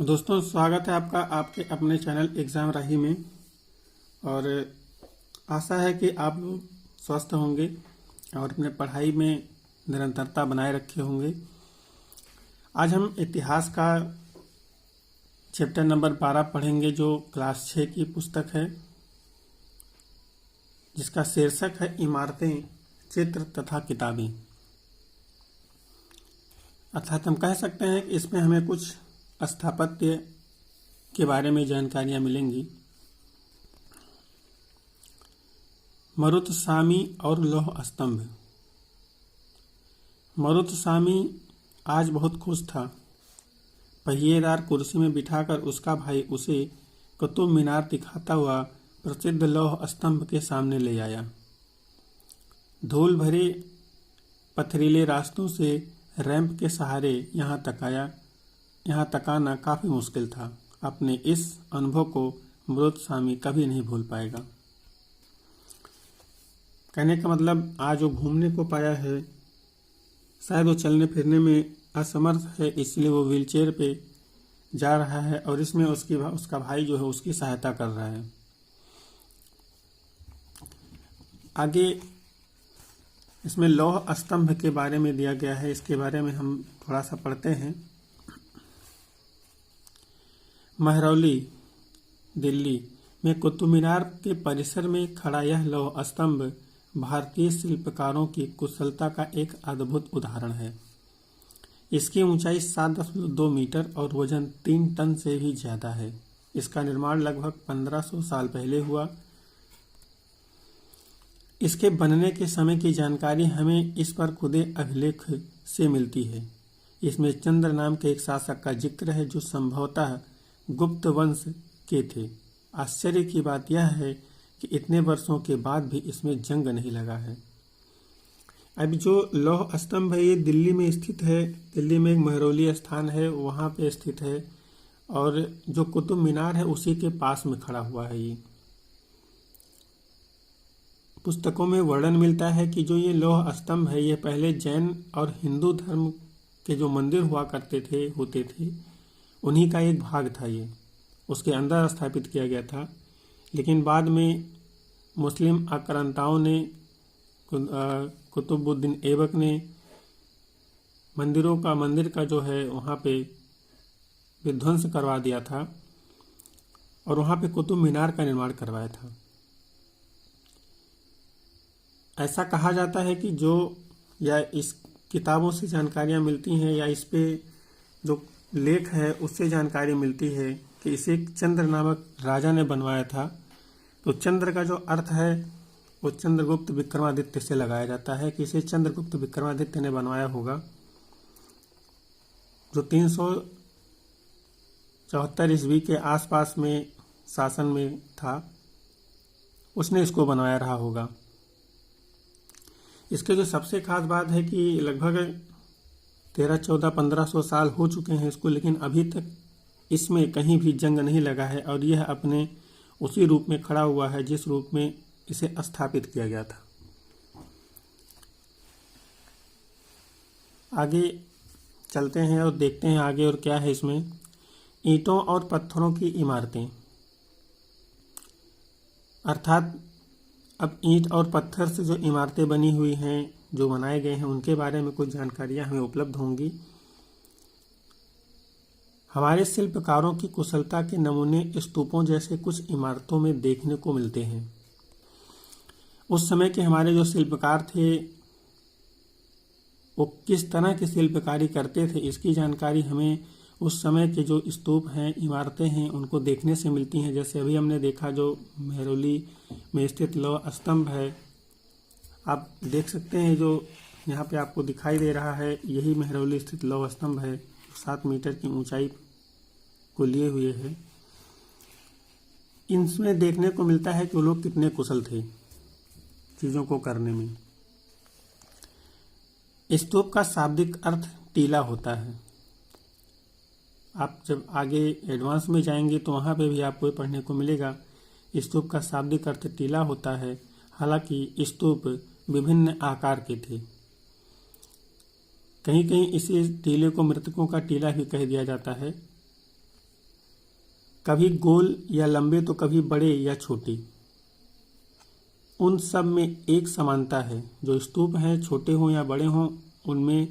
दोस्तों, स्वागत है आपका आपके अपने चैनल एग्ज़ाम राही में। और आशा है कि आप लोग स्वस्थ होंगे और अपने पढ़ाई में निरंतरता बनाए रखे होंगे। आज हम इतिहास का चैप्टर नंबर 12 पढ़ेंगे, जो क्लास 6 की पुस्तक है, जिसका शीर्षक है इमारतें, चित्र तथा किताबें। अर्थात हम कह सकते हैं कि इसमें हमें कुछ स्थापत्य के बारे में जानकारियां मिलेंगी। मरुत्सामी और लौह स्तंभ। मरुत्सामी आज बहुत खुश था। पहिएदार कुर्सी में बिठाकर उसका भाई उसे कुतुब मीनार दिखाता हुआ प्रसिद्ध लौह स्तंभ के सामने ले आया। धूल भरे पथरीले रास्तों से रैंप के सहारे यहाँ तक आना काफी मुश्किल था। अपने इस अनुभव को मरुत्सामी कभी नहीं भूल पाएगा। कहने का मतलब, आज वो घूमने को पाया है, शायद वो चलने फिरने में असमर्थ है, इसलिए वो व्हीलचेयर पे जा रहा है और इसमें उसका भाई जो है उसकी सहायता कर रहा है। आगे इसमें लौह स्तंभ के बारे में दिया गया है, इसके बारे में हम थोड़ा सा पढ़ते हैं। महरौली, दिल्ली में कुतुब मीनार के परिसर में खड़ा यह लौह स्तंभ भारतीय शिल्पकारों की कुशलता का एक अद्भुत उदाहरण है। इसकी ऊंचाई 7.2 मीटर और वजन 3 टन से भी ज्यादा है। इसका निर्माण लगभग 1500 साल पहले हुआ। इसके बनने के समय की जानकारी हमें इस पर खुदे अभिलेख से मिलती है। इसमें चंद्र नाम के एक शासक का जिक्र है, जो संभवतः गुप्त वंश के थे। आश्चर्य की बात यह है कि इतने वर्षों के बाद भी इसमें जंग नहीं लगा है। अब जो लौह स्तंभ है ये दिल्ली में स्थित है। दिल्ली में एक महरौली स्थान है, वहाँ पे स्थित है, और जो कुतुब मीनार है उसी के पास में खड़ा हुआ है। ये पुस्तकों में वर्णन मिलता है कि जो ये लौह स्तंभ है ये पहले जैन और हिंदू धर्म के जो मंदिर होते थे उन्हीं का एक भाग था। ये उसके अंदर स्थापित किया गया था, लेकिन बाद में मुस्लिम आक्रांताओं ने, कुतुबुद्दीन ऐबक ने मंदिर का जो है वहाँ पे विध्वंस करवा दिया था और वहाँ पे कुतुब मीनार का निर्माण करवाया था। ऐसा कहा जाता है कि या इस किताबों से जानकारियाँ मिलती हैं, या इस पे जो लेख है उससे जानकारी मिलती है कि इसे चंद्र नामक राजा ने बनवाया था। तो चंद्र का जो अर्थ है वो चंद्रगुप्त विक्रमादित्य से लगाया जाता है कि इसे चंद्रगुप्त विक्रमादित्य ने बनवाया होगा, जो 374 ईस्वी के आसपास में शासन में था। उसने इसको बनवाया रहा होगा। इसके जो सबसे खास बात है कि लगभग 1300-1400 साल हो चुके हैं इसको, लेकिन अभी तक इसमें कहीं भी जंग नहीं लगा है और यह अपने उसी रूप में खड़ा हुआ है जिस रूप में इसे स्थापित किया गया था। आगे चलते हैं और देखते हैं आगे और क्या है इसमें। ईंटों और पत्थरों की इमारतें। अर्थात अब ईंट और पत्थर से जो इमारतें बनी हुई हैं, जो बनाए गए हैं, उनके बारे में कुछ जानकारियां हमें उपलब्ध होंगी। हमारे शिल्पकारों की कुशलता के नमूने स्तूपों जैसे कुछ इमारतों में देखने को मिलते हैं। उस समय के हमारे जो शिल्पकार थे वो किस तरह की शिल्पकारी करते थे, इसकी जानकारी हमें उस समय के जो स्तूप हैं, इमारतें हैं, उनको देखने से मिलती हैं। जैसे अभी हमने देखा जो महरौली में स्थित लौह स्तंभ है, आप देख सकते हैं, जो यहाँ पे आपको दिखाई दे रहा है, यही महरौली स्थित लौह स्तंभ है। 7 मीटर की ऊंचाई को लिए हुए है। इनमें देखने को मिलता है कि वो लोग कितने कुशल थे चीजों को करने में। स्तूप का शाब्दिक अर्थ टीला होता है। आप जब आगे एडवांस में जाएंगे तो वहाँ पे भी आपको पढ़ने को मिलेगा। स्तूप का शाब्दिक अर्थ टीला होता है। हालांकि स्तूप विभिन्न आकार के थे। कहीं कहीं इसी टीले को मृतकों का टीला भी कह दिया जाता है। कभी गोल या लंबे तो कभी बड़े या छोटे। उन सब में एक समानता है, जो स्तूप हैं छोटे हों या बड़े हों उनमें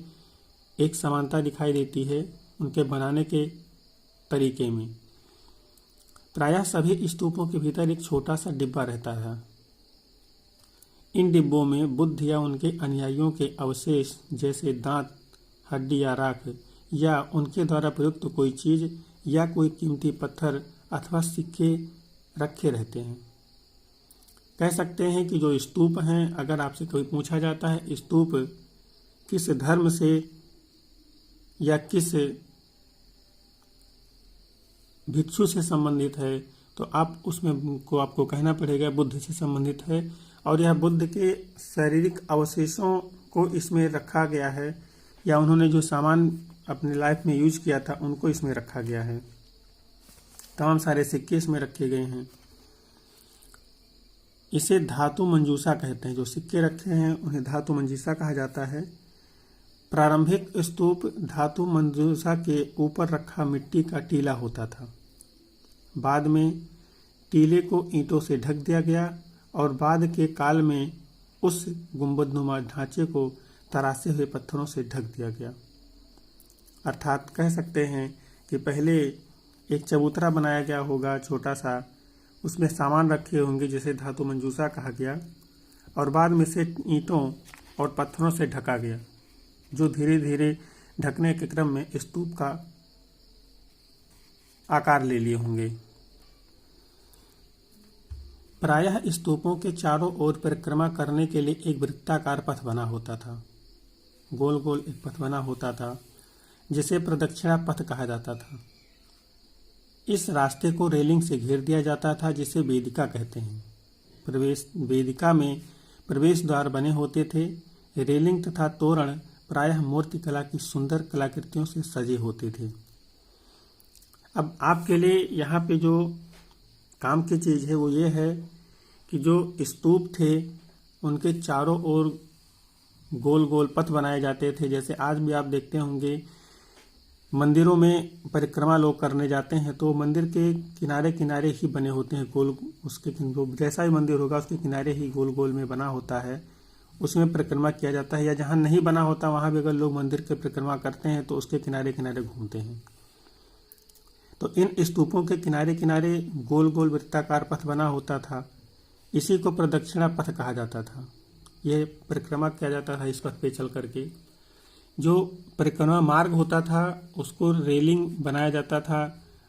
एक समानता दिखाई देती है उनके बनाने के तरीके में। प्रायः सभी स्तूपों के भीतर एक छोटा सा डिब्बा रहता है। इन डिब्बों में बुद्ध या उनके अनुयायियों के अवशेष जैसे दांत, हड्डी या राख या उनके द्वारा प्रयुक्त कोई चीज या कोई कीमती पत्थर अथवा सिक्के रखे रहते हैं। कह सकते हैं कि जो स्तूप हैं, अगर आपसे कोई पूछा जाता है स्तूप किस धर्म से या किस भिक्षु से संबंधित है, तो आप उसमें को आपको कहना पड़ेगा बुद्ध से संबंधित है और यह बुद्ध के शारीरिक अवशेषों को इसमें रखा गया है या उन्होंने जो सामान अपनी लाइफ में यूज किया था उनको इसमें रखा गया है। तमाम सारे सिक्के इसमें रखे गए हैं। इसे धातु मंजूषा कहते हैं। जो सिक्के रखे हैं उन्हें धातु मंजूषा कहा जाता है। प्रारंभिक स्तूप धातु मंजूषा के ऊपर रखा मिट्टी का टीला होता था। बाद में टीले को ईंटों से ढक दिया गया और बाद के काल में उस गुंबदनुमा ढांचे को तरासे हुए पत्थरों से ढक दिया गया। अर्थात कह सकते हैं कि पहले एक चबूतरा बनाया गया होगा छोटा सा, उसमें सामान रखे होंगे जिसे धातु मंजूषा कहा गया और बाद में से ईंटों और पत्थरों से ढका गया, जो धीरे धीरे ढकने के क्रम में स्तूप का आकार ले लिए होंगे। प्रायः स्तूपों के चारों ओर परिक्रमा करने के लिए एक वृत्ताकार पथ बना होता था। गोल गोल एक पथ बना होता था जिसे प्रदक्षिणा पथ कहा जाता था। इस रास्ते को रेलिंग से घेर दिया जाता था जिसे वेदिका कहते हैं। वेदिका में प्रवेश द्वार बने होते थे। रेलिंग तथा तोरण प्रायः मूर्तिकला की सुंदर कलाकृतियों से सजे होते थे। अब आपके लिए यहाँ पे जो काम की चीज़ है वो ये है कि जो स्तूप थे उनके चारों ओर गोल गोल पथ बनाए जाते थे। जैसे आज भी आप देखते होंगे मंदिरों में परिक्रमा लोग करने जाते हैं तो मंदिर के किनारे किनारे ही बने होते हैं गोल, उसके जैसा ही मंदिर होगा उसके किनारे ही गोल गोल में बना होता है, उसमें परिक्रमा किया जाता है। या जहाँ नहीं बना होता वहाँ भी अगर लोग मंदिर के परिक्रमा करते हैं तो उसके किनारे किनारे घूमते हैं। तो इन स्तूपों के किनारे किनारे गोल गोल वृत्ताकार पथ बना होता था। इसी को प्रदक्षिणा पथ कहा जाता था। यह परिक्रमा किया जाता था इस पथ पे चल करके। जो परिक्रमा मार्ग होता था उसको रेलिंग बनाया जाता था।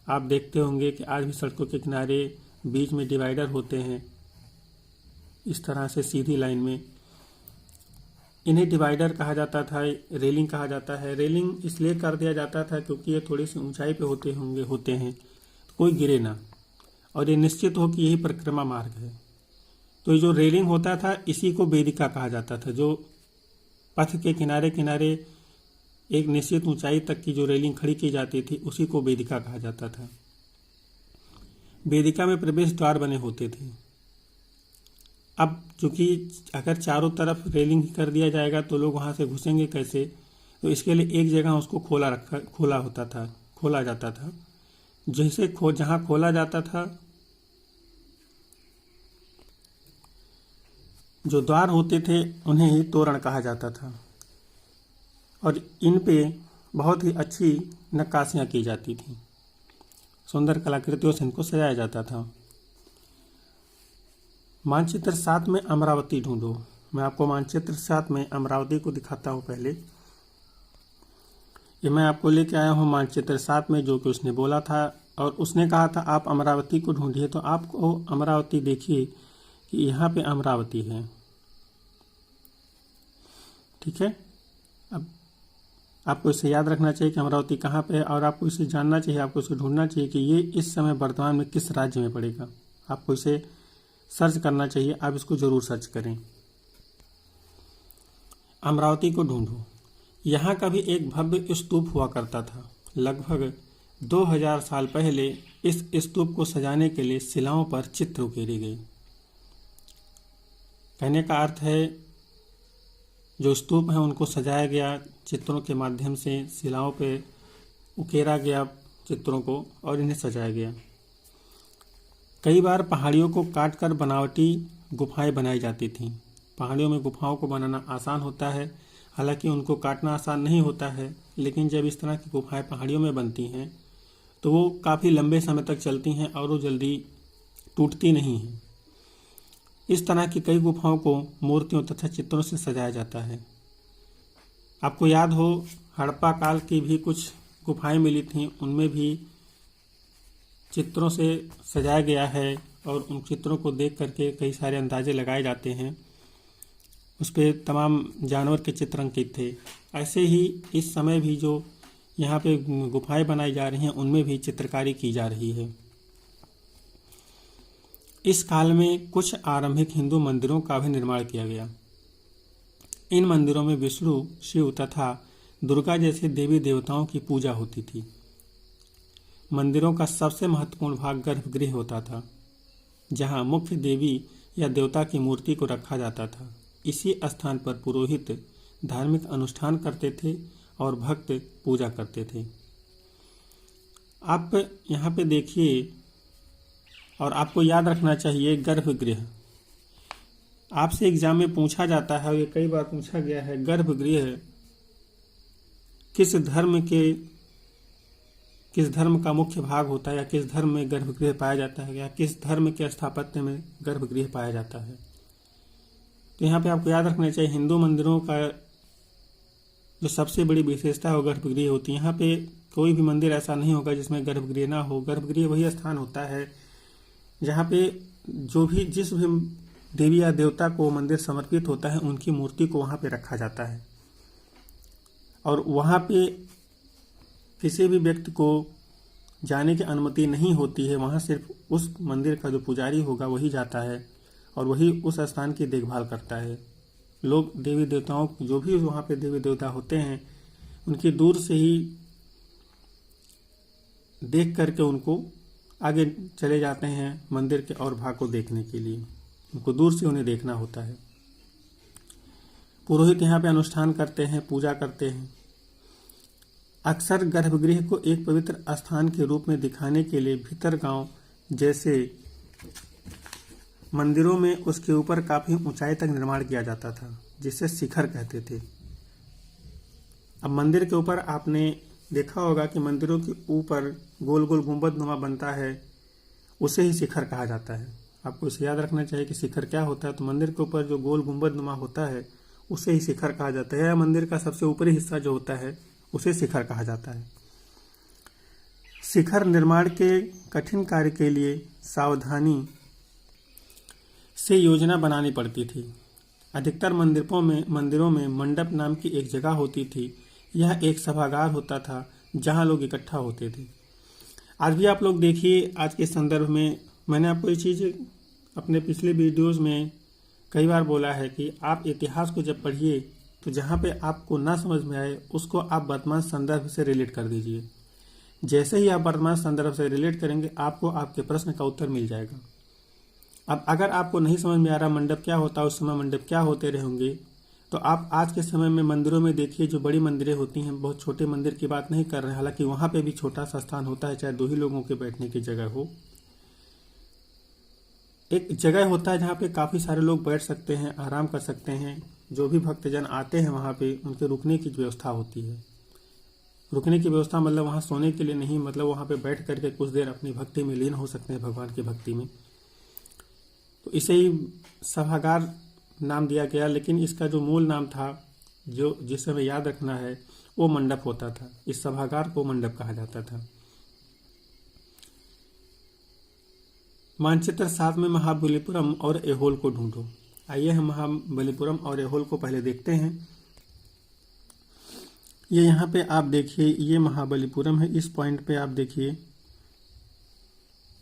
आप देखते होंगे कि आज भी सड़कों के किनारे बीच में डिवाइडर होते हैं इस तरह से सीधी लाइन में, इन्हें डिवाइडर कहा जाता था, रेलिंग कहा जाता है। रेलिंग इसलिए कर दिया जाता था क्योंकि ये थोड़ी सी ऊंचाई पे होते हैं तो कोई गिरे ना और ये निश्चित हो कि यही परिक्रमा मार्ग है। तो ये जो रेलिंग होता था इसी को वेदिका कहा जाता था। जो पथ के किनारे किनारे एक निश्चित ऊंचाई तक की जो रेलिंग खड़ी की जाती थी उसी को वेदिका कहा जाता था। वेदिका में प्रवेश द्वार बने होते थे। अब चूंकि अगर चारों तरफ रेलिंग कर दिया जाएगा तो लोग वहां से घुसेंगे कैसे, तो इसके लिए एक जगह उसको खोला जाता था। जैसे जहां खोला जाता था जो द्वार होते थे उन्हें ही तोरण कहा जाता था और इन पे बहुत ही अच्छी नक्काशियां की जाती थी। सुंदर कलाकृतियों से इनको सजाया जाता था। मानचित्र 7 में अमरावती ढूंढो। मैं आपको मानचित्र 7 में अमरावती को दिखाता हूँ। पहले ये मैं आपको लेके आया हूँ मानचित्र 7 में, जो कि उसने बोला था और उसने कहा था आप अमरावती को ढूंढिए। तो आपको अमरावती देखिए कि यहाँ पे अमरावती है, ठीक है। अब आपको इसे याद रखना चाहिए कि अमरावती कहाँ पे है और आपको इसे जानना चाहिए, आपको इसे ढूंढना चाहिए कि ये इस समय वर्तमान में किस राज्य में पड़ेगा। आपको इसे सर्च करना चाहिए, आप इसको जरूर सर्च करें। अमरावती को ढूंढो। यहाँ का भी एक भव्य स्तूप हुआ करता था। लगभग 2000 साल पहले इस स्तूप को सजाने के लिए शिलाओं पर चित्र उकेरे गए। कहने का अर्थ है जो स्तूप है उनको सजाया गया चित्रों के माध्यम से, शिलाओं पे उकेरा गया चित्रों को और इन्हें सजाया गया। कई बार पहाड़ियों को काटकर बनावटी गुफाएं बनाई जाती थीं। पहाड़ियों में गुफाओं को बनाना आसान होता है, हालांकि उनको काटना आसान नहीं होता है, लेकिन जब इस तरह की गुफाएं पहाड़ियों में बनती हैं तो वो काफ़ी लंबे समय तक चलती हैं और वो जल्दी टूटती नहीं हैं। इस तरह की कई गुफाओं को मूर्तियों तथा चित्रों से सजाया जाता है। आपको याद हो, हड़प्पा काल की भी कुछ गुफाएं मिली थीं, उनमें भी चित्रों से सजाया गया है और उन चित्रों को देख करके कई सारे अंदाजे लगाए जाते हैं। उस पर तमाम जानवर के चित्र अंकित थे। ऐसे ही इस समय भी जो यहाँ पे गुफाएं बनाई जा रही हैं उनमें भी चित्रकारी की जा रही है। इस काल में कुछ आरंभिक हिंदू मंदिरों का भी निर्माण किया गया। इन मंदिरों में विष्णु, शिव तथा दुर्गा जैसे देवी देवताओं की पूजा होती थी। मंदिरों का सबसे महत्वपूर्ण भाग गर्भगृह होता था, जहां मुख्य देवी या देवता की मूर्ति को रखा जाता था। इसी स्थान पर पुरोहित धार्मिक अनुष्ठान करते थे और भक्त पूजा करते थे। आप यहाँ पे देखिए, और आपको याद रखना चाहिए, गर्भगृह आपसे एग्जाम में पूछा जाता है, ये कई बार पूछा गया है। गर्भगृह किस धर्म का मुख्य भाग होता है, या किस धर्म में गर्भगृह पाया जाता है, या किस धर्म के स्थापत्य में गर्भगृह पाया जाता है। तो यहाँ पे आपको याद रखना चाहिए, हिंदू मंदिरों का जो सबसे बड़ी विशेषता है वो गर्भगृह होती है। यहाँ पे कोई भी मंदिर ऐसा नहीं होगा जिसमें गर्भगृह ना हो। गर्भगृह वही स्थान होता है जहाँ पे जिस भी देवी या देवता को मंदिर समर्पित होता है उनकी मूर्ति को वहाँ पे रखा जाता है, और वहाँ पे किसी भी व्यक्ति को जाने की अनुमति नहीं होती है। वहाँ सिर्फ उस मंदिर का जो पुजारी होगा वही जाता है और वही उस स्थान की देखभाल करता है। लोग देवी देवताओं, जो भी वहाँ पे देवी देवता होते हैं, उनकी दूर से ही देख करके उनको आगे चले जाते हैं मंदिर के और भाग को देखने के लिए। उनको दूर से उन्हें देखना होता है। पुरोहित यहाँ पे अनुष्ठान करते हैं, पूजा करते हैं। अक्सर गर्भगृह को एक पवित्र स्थान के रूप में दिखाने के लिए भीतर गांव जैसे मंदिरों में उसके ऊपर काफी ऊंचाई तक निर्माण किया जाता था, जिसे शिखर कहते थे। अब मंदिर के ऊपर आपने देखा होगा कि मंदिरों के ऊपर गोल गोल गुंबदनुमा बनता है, उसे ही शिखर कहा जाता है। आपको इसे याद रखना चाहिए कि शिखर क्या होता है। तो मंदिर के ऊपर जो गोल गुंबदनुमा होता है उसे ही शिखर कहा जाता है, या मंदिर का सबसे ऊपरी हिस्सा जो होता है उसे शिखर कहा जाता है। शिखर निर्माण के कठिन कार्य के लिए सावधानी से योजना बनानी पड़ती थी। अधिकतर मंदिरों में मंडप नाम की एक जगह होती थी। यह एक सभागार होता था जहां लोग इकट्ठा होते थे। आज भी आप लोग देखिए, आज के संदर्भ में मैंने आपको ये चीज़ अपने पिछले वीडियोस में कई बार बोला है कि आप इतिहास को जब पढ़िए तो जहाँ पे आपको ना समझ में आए उसको आप वर्तमान संदर्भ से रिलेट कर दीजिए। जैसे ही आप वर्तमान संदर्भ से रिलेट करेंगे आपको आपके प्रश्न का उत्तर मिल जाएगा। अब अगर आपको नहीं समझ में आ रहा मंडप क्या होता है, उस समय मंडप क्या होते रहेंगे, तो आप आज के समय में मंदिरों में देखिए, जो बड़ी मंदिरें होती हैं, बहुत छोटे मंदिर की बात नहीं कर रहे हैं, हालांकि वहाँ पे भी छोटा सा स्थान होता है, चाहे 2 ही लोगों के बैठने की जगह हो। एक जगह होता है जहाँ पे काफ़ी सारे लोग बैठ सकते हैं, आराम कर सकते हैं। जो भी भक्तजन आते हैं वहाँ पे उनके रुकने की व्यवस्था होती है। रुकने की व्यवस्था मतलब वहाँ सोने के लिए नहीं, मतलब वहाँ पे बैठ करके कुछ देर अपनी भक्ति में लीन हो सकते हैं, भगवान की भक्ति में। तो इसे ही सभागार नाम दिया गया, लेकिन इसका जो मूल नाम था, जो जिसे हमें याद रखना है, वो मंडप होता था। इस सभागार को मंडप कहा जाता था। मानचित्र 7 में महाबलीपुरम और ऐहोल को ढूंढो। आइए हम महाबलीपुरम और ऐहोल को पहले देखते हैं। ये यहाँ पे आप देखिए, ये महाबलीपुरम है। इस पॉइंट पे आप देखिए,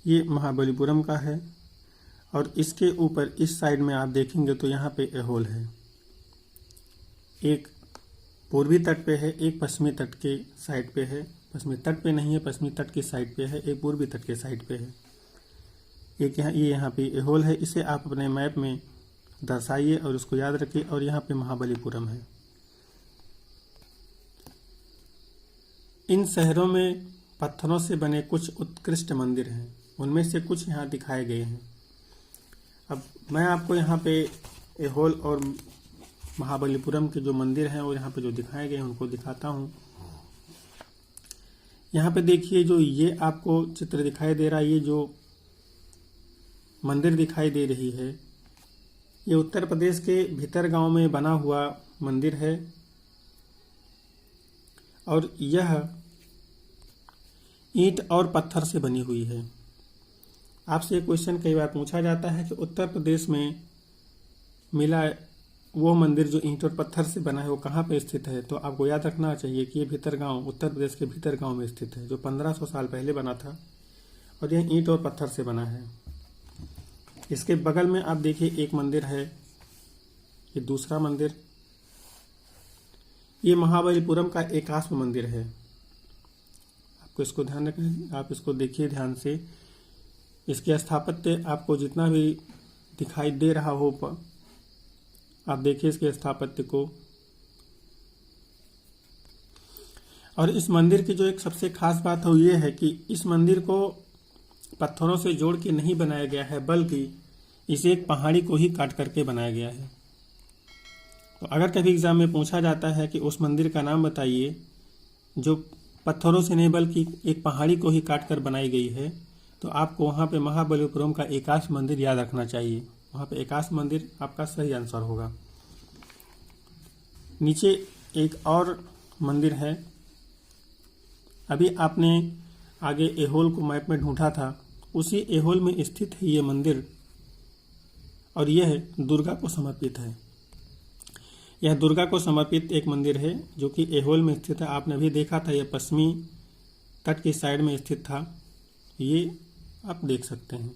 ये महाबलीपुरम का है, और इसके ऊपर इस साइड में आप देखेंगे तो यहाँ पे ऐहोल है। एक पूर्वी तट पे है, एक पश्चिमी तट के साइड पे है। पश्चिमी तट पे नहीं है, पश्चिमी तट की साइड पे है। एक पूर्वी तट के साइड पे है। एक यहाँ पे ऐहोल है। इसे आप अपने मैप में दर्शाइए और उसको याद रखिए। और यहाँ पे महाबलीपुरम है। इन शहरों में पत्थरों से बने कुछ उत्कृष्ट मंदिर हैं। उनमें से कुछ यहाँ दिखाए गए हैं। अब मैं आपको यहाँ पे ऐहोल और महाबलीपुरम के जो मंदिर हैं और यहाँ पे जो दिखाए गए हैं उनको दिखाता हूँ। यहाँ पे देखिए, जो ये आपको चित्र दिखाई दे रहा है, ये जो मंदिर दिखाई दे रही है, ये उत्तर प्रदेश के भीतर गांव में बना हुआ मंदिर है और यह ईंट और पत्थर से बनी हुई है। आपसे एक क्वेश्चन कई बार पूछा जाता है कि उत्तर प्रदेश में मिला वो मंदिर जो ईंट और पत्थर से बना है वो कहाँ पे स्थित है। तो आपको याद रखना चाहिए कि ये भीतर गांव, उत्तर प्रदेश के भीतर गांव में स्थित है, जो 1500 साल पहले बना था और यह ईंट और पत्थर से बना है। इसके बगल में आप देखिए एक मंदिर है, ये दूसरा मंदिर, ये महाबलीपुरम का एकाश्म मंदिर है। आपको इसको ध्यान रखना, आप इसको देखिए ध्यान से। इसके स्थापत्य आपको जितना भी दिखाई दे रहा हो, आप देखिए इसके स्थापत्य को। और इस मंदिर की जो एक सबसे खास बात है वो ये है कि इस मंदिर को पत्थरों से जोड़ के नहीं बनाया गया है, बल्कि इसे एक पहाड़ी को ही काट करके बनाया गया है। तो अगर कभी एग्जाम में पूछा जाता है कि उस मंदिर का नाम बताइए जो पत्थरों से नहीं बल्कि एक पहाड़ी को ही काट कर बनाई गई है, तो आपको वहाँ पे महाबलीपुरम का एकाश्म मंदिर याद रखना चाहिए। वहाँ पे एकाश्म मंदिर आपका सही आंसर होगा। नीचे एक और मंदिर है। अभी आपने आगे ऐहोल को मैप में ढूंढा था, उसी ऐहोल में स्थित है ये मंदिर और यह दुर्गा को समर्पित है। यह दुर्गा को समर्पित एक मंदिर है जो कि ऐहोल में स्थित है। आपने अभी देखा था, यह पश्चिमी तट की साइड में स्थित था, ये आप देख सकते हैं।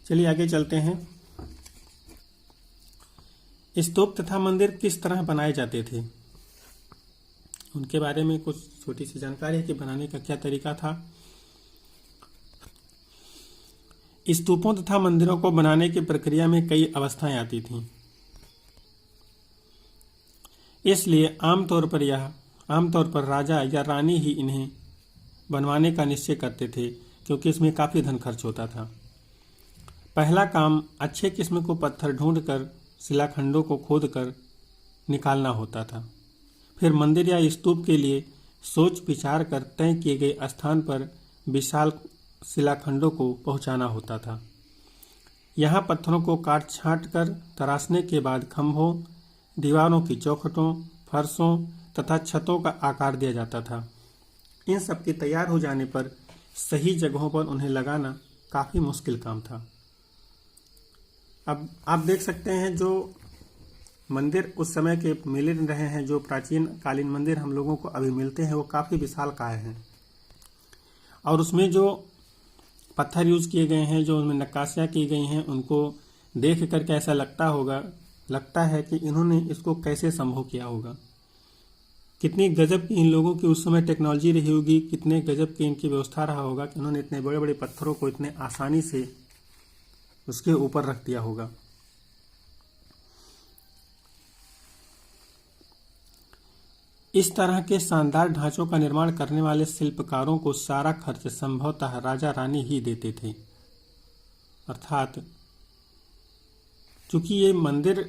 चलिए आगे चलते हैं। स्तूप तथा मंदिर किस तरह बनाए जाते थे, उनके बारे में कुछ छोटी सी जानकारी है कि बनाने का क्या तरीका था। स्तूपों तथा मंदिरों को बनाने की प्रक्रिया में कई अवस्थाएं आती थीं, इसलिए आमतौर पर राजा या रानी ही इन्हें बनवाने का निश्चय करते थे, क्योंकि इसमें काफ़ी धन खर्च होता था। पहला काम अच्छे किस्म को पत्थर ढूंढकर शिलाखंडों को खोदकर निकालना होता था। फिर मंदिर या स्तूप के लिए सोच विचार कर तय किए गए स्थान पर विशाल शिलाखंडों को पहुंचाना होता था। यहाँ पत्थरों को काट छांट कर तराशने के बाद खंभों, दीवारों की चौखटों, फर्शों तथा छतों का आकार दिया जाता था। इन सब के तैयार हो जाने पर सही जगहों पर उन्हें लगाना काफ़ी मुश्किल काम था। अब आप देख सकते हैं जो मंदिर उस समय के मिल रहे हैं, जो प्राचीन कालीन मंदिर हम लोगों को अभी मिलते हैं, वो काफ़ी विशालकाय हैं और उसमें जो पत्थर यूज किए गए हैं, जो उनमें नक्काशियाँ की गई हैं, उनको देख करके ऐसा लगता है कि इन्होंने इसको कैसे संभव किया होगा। कितनी गजब की इन लोगों की उस समय टेक्नोलॉजी रही होगी, कितने गजब की इनकी व्यवस्था रहा होगा कि उन्होंने इतने बड़े बड़े पत्थरों को इतने आसानी से उसके ऊपर रख दिया होगा। इस तरह के शानदार ढांचों का निर्माण करने वाले शिल्पकारों को सारा खर्च संभवतः राजा रानी ही देते थे। अर्थात चूंकि ये मंदिर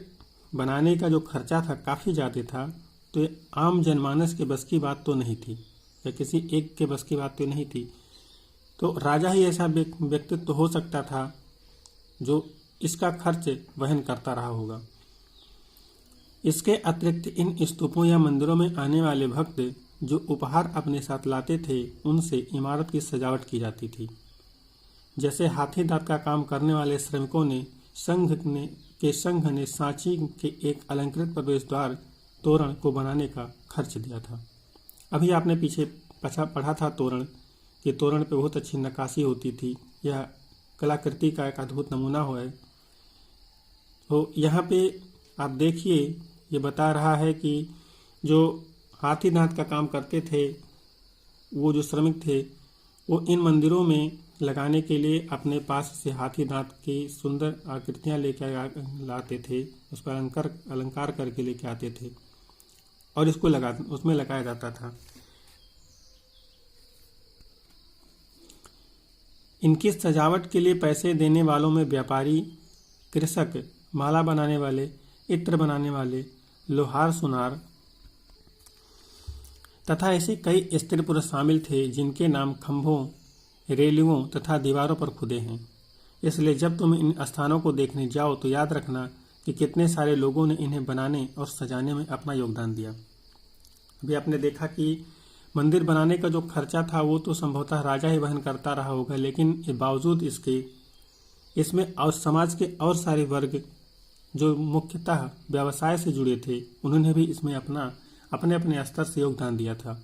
बनाने का जो खर्चा था काफ़ी ज़्यादा था, तो ये आम जनमानस के बस की बात तो नहीं थी या किसी एक के बस की बात तो नहीं थी। तो राजा ही ऐसा व्यक्तित्व हो सकता था जो इसका खर्च वहन करता रहा होगा। इसके अतिरिक्त इन स्तूपों या मंदिरों में आने वाले भक्त जो उपहार अपने साथ लाते थे, उनसे इमारत की सजावट की जाती थी। जैसे हाथी दांत का काम करने वाले श्रमिकों ने संघ ने सांची के एक अलंकृत प्रवेश द्वार तोरण को बनाने का खर्च दिया था। अभी आपने पीछे पढ़ा था तोरण कि तोरण पे बहुत अच्छी नक्काशी होती थी। यह कलाकृति का एक अद्भुत नमूना है। तो यहाँ पे आप देखिए, ये बता रहा है कि जो हाथी दांत का काम करते थे, वो जो श्रमिक थे, वो इन मंदिरों में लगाने के लिए अपने पास से हाथी दांत की सुंदर आकृतियाँ लेकर लाते थे, उस पर अलंकार करके लेके आते थे और इसको उसमें लगाया जाता था। इनकी सजावट के लिए पैसे देने वालों में व्यापारी, कृषक, माला बनाने वाले, इत्र बनाने वाले, लोहार, सुनार तथा ऐसे कई स्त्री पुरुष शामिल थे जिनके नाम खंभों, रेलिंगों तथा दीवारों पर खुदे हैं। इसलिए जब तुम इन स्थानों को देखने जाओ तो याद रखना कि कितने सारे लोगों ने इन्हें बनाने और सजाने में अपना योगदान दिया। अभी आपने देखा कि मंदिर बनाने का जो खर्चा था वो तो संभवतः राजा ही वहन करता रहा होगा, लेकिन बावजूद इसके इसमें और समाज के और सारे वर्ग जो मुख्यतः व्यवसाय से जुड़े थे उन्होंने भी इसमें अपने अपने स्तर से योगदान दिया था।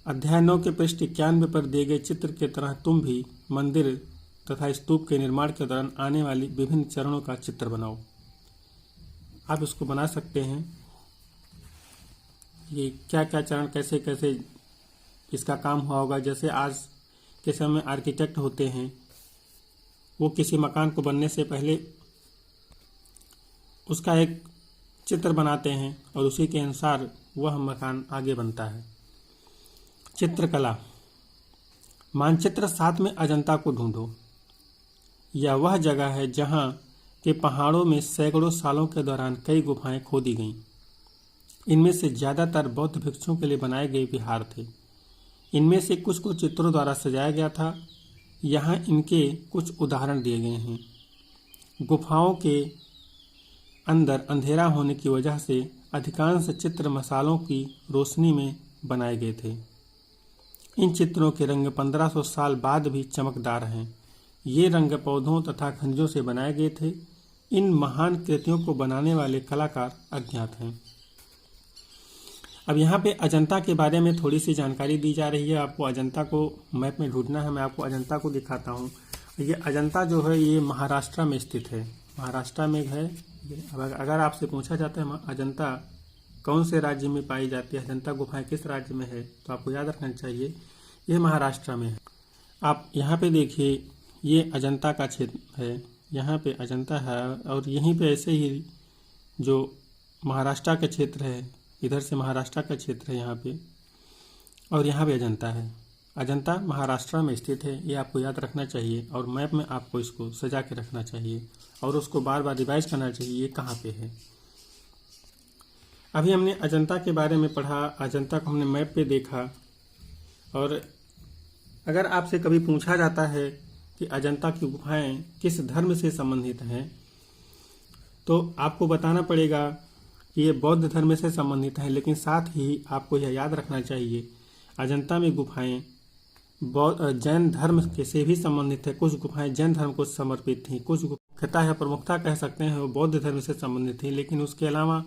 अध्याय 9 के पृष्ठ 91 पर दिए गए चित्र के तरह तुम भी मंदिर तथा स्तूप के निर्माण के दौरान आने वाली विभिन्न चरणों का चित्र बनाओ। आप इसको बना सकते हैं। ये क्या क्या चरण, कैसे कैसे इसका काम हुआ होगा। जैसे आज के समय में आर्किटेक्ट होते हैं, वो किसी मकान को बनने से पहले उसका एक चित्र बनाते हैं और उसी के अनुसार वह मकान आगे बनता है। चित्रकला। मानचित्र 7 में अजंता को ढूंढो। यह वह जगह है जहां के पहाड़ों में सैकड़ों सालों के दौरान कई गुफाएं खोदी गईं। इनमें से ज्यादातर बौद्ध भिक्षुओं के लिए बनाए गए विहार थे। इनमें से कुछ को चित्रों द्वारा सजाया गया था। यहाँ इनके कुछ उदाहरण दिए गए हैं। गुफाओं के अंदर अंधेरा होने की वजह से अधिकांश चित्र मसालों की रोशनी में बनाए गए थे। इन चित्रों के रंग 1500 साल बाद भी चमकदार हैं। ये रंग पौधों तथा खनिजों से बनाए गए थे। इन महान कृतियों को बनाने वाले कलाकार अज्ञात हैं। अब यहाँ पे अजंता के बारे में थोड़ी सी जानकारी दी जा रही है। आपको अजंता को मैप में ढूंढना है। मैं आपको अजंता को दिखाता हूँ। ये अजंता जो है ये महाराष्ट्र में स्थित है। महाराष्ट्र में है। अगर आपसे पूछा जाता है अजंता कौन से राज्य में पाई जाती है, अजंता गुफाएं किस राज्य में है, तो आपको याद रखना चाहिए ये महाराष्ट्र में है। आप यहाँ पे देखिए, ये अजंता का क्षेत्र है। यहाँ पे अजंता है और यहीं पे ऐसे ही जो महाराष्ट्र का क्षेत्र है, इधर से महाराष्ट्र का क्षेत्र है यहाँ पे, और यहाँ पे अजंता है। अजंता महाराष्ट्र में स्थित है, ये आपको याद रखना चाहिए और मैप में आपको इसको सजा के रखना चाहिए और उसको बार बार रिवाइज करना चाहिए ये कहाँ पे है। अभी हमने अजंता के बारे में पढ़ा, अजंता को हमने मैप पे देखा। और अगर आपसे कभी पूछा जाता है कि अजंता की गुफाएं किस धर्म से संबंधित हैं, तो आपको बताना पड़ेगा कि ये बौद्ध धर्म से संबंधित है। लेकिन साथ ही आपको यह याद रखना चाहिए अजंता में गुफाएं जैन धर्म के से भी संबंधित है। कुछ गुफाएं जैन धर्म को समर्पित थी, कुछ मुख्यता है प्रमुखता कह सकते हैं वो बौद्ध धर्म से संबंधित थी। लेकिन उसके अलावा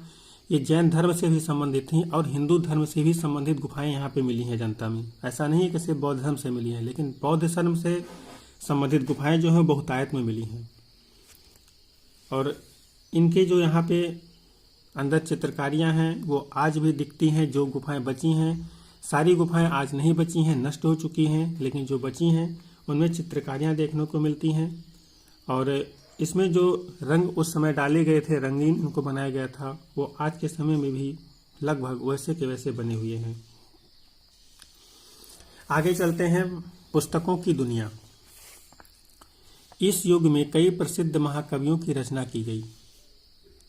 ये जैन धर्म से भी संबंधित थी और हिंदू धर्म से भी संबंधित गुफाएं यहाँ पे मिली हैं अजंता में। ऐसा नहीं है कि सिर्फ बौद्ध धर्म से मिली हैं, लेकिन बौद्ध धर्म से संबंधित गुफाएं जो हैं बहुतायत में मिली हैं। और इनके जो यहाँ पे अंदर चित्रकारियाँ हैं वो आज भी दिखती हैं। जो गुफाएं बची हैं, सारी गुफाएं आज नहीं बची हैं, नष्ट हो चुकी हैं, लेकिन जो बची हैं उनमें चित्रकारियाँ देखने को मिलती हैं। और इसमें जो रंग उस समय डाले गए थे, रंगीन उनको बनाया गया था, वो आज के समय में भी लगभग वैसे के वैसे बने हुए हैं। आगे चलते हैं। पुस्तकों की दुनिया। इस युग में कई प्रसिद्ध महाकवियों की रचना की गई।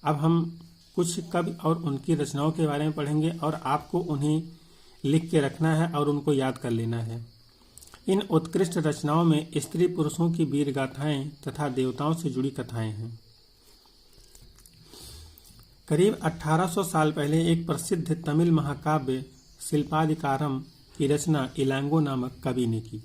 अब हम कुछ कवि और उनकी रचनाओं के बारे में पढ़ेंगे और आपको उन्हें लिख के रखना है और उनको याद कर लेना है। इन उत्कृष्ट रचनाओं में स्त्री पुरुषों की वीर गाथाएं तथा देवताओं से जुड़ी कथाएं हैं। करीब 1800 साल पहले एक प्रसिद्ध तमिल महाकाव्य शिल्पाधिकारम की रचना इलांगो नामक कवि ने की।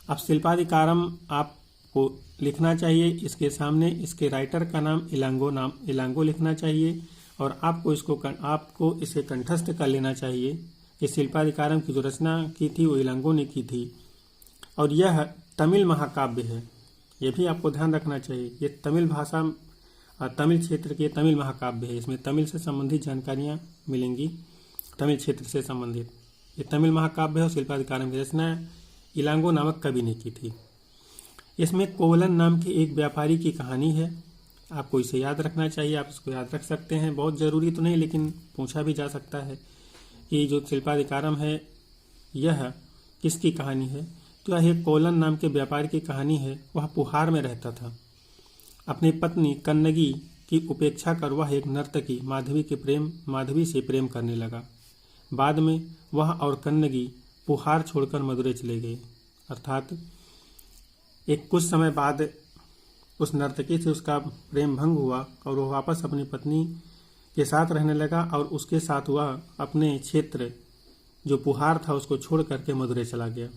अब शिल्पाधिकारम आपको लिखना चाहिए, इसके सामने इसके राइटर का नाम इलांगो लिखना चाहिए और आपको इसे कंठस्थ कर लेना चाहिए कि शिल्पाधिकारम की जो रचना की थी वो इलांगो ने की थी और यह तमिल महाकाव्य है। यह भी आपको ध्यान रखना चाहिए। ये तमिल भाषा, तमिल क्षेत्र के तमिल महाकाव्य है। इसमें तमिल से संबंधित जानकारियाँ मिलेंगी, तमिल क्षेत्र से संबंधित। ये तमिल महाकाव्य है और शिल्पाधिकारम की रचना इलांगो नामक कवि ने की थी। इसमें कोवलन नाम के एक व्यापारी की कहानी है। आपको इसे याद रखना चाहिए, आप इसको याद रख सकते हैं। बहुत ज़रूरी तो नहीं, लेकिन पूछा भी जा सकता है कि जो शिल्पाधिकारम है यह किसकी कहानी है? तो यह कोलन नाम के व्यापारी की कहानी है। वह पुहार में रहता था। अपनी पत्नी कन्नगी की उपेक्षा कर वह एक नर्तकी माधवी से प्रेम करने लगा। बाद में वह और कन्नगी पुहार छोड़कर मदुरै चले गए। अर्थात एक कुछ समय बाद उस नर्तकी से उसका प्रेम भंग हुआ और वह वापस अपनी पत्नी के साथ रहने लगा और उसके साथ वह अपने क्षेत्र जो पुहार था उसको छोड़ करके मदुरै चला गया।